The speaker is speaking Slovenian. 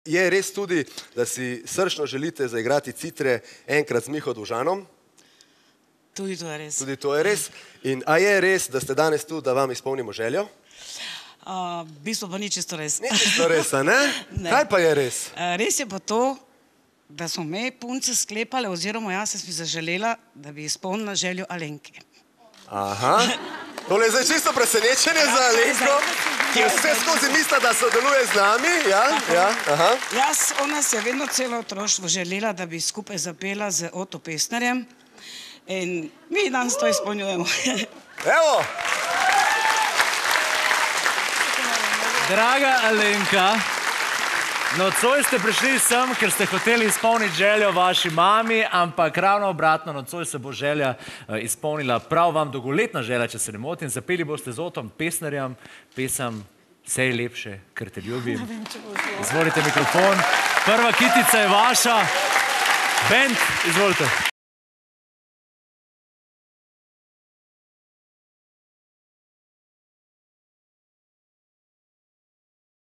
Je res tudi, da si srčno želite zaigrati Citre enkrat z Miho Dovžanom? Tudi to je res. Tudi to je res. In a je res, da ste danes tu, da vam izpolnimo željo? V bistvu pa ni čisto res. Ni čisto res, a ne? Kaj pa je res? Res je pa to, da smo me punce sklepale, oziroma jaz sem si zaželela, da bi izpolnila željo Alenke. Aha. Tole je zdaj čisto presenečenje za Alenko, ki vse skozi misli, da sodeluje z nami. Ona si je vedno celo otroštvo želela, da bi skupaj zapela z Oto Pestnerjem. In mi danes to izpolnjujemo. Evo! Draga Alenka, nocoj ste prišli sem, ker ste hoteli izpolniti željo vaši mami, ampak ravno obratno, nocoj se bo želja izpolnila prav vam dolgoletna želja, če se ne motim. Zapeli boste z Otom Pestnerjem pesem Vse je lepše, ker te ljubim. Izvolite mikrofon. Prva kitica je vaša. Band, izvolite.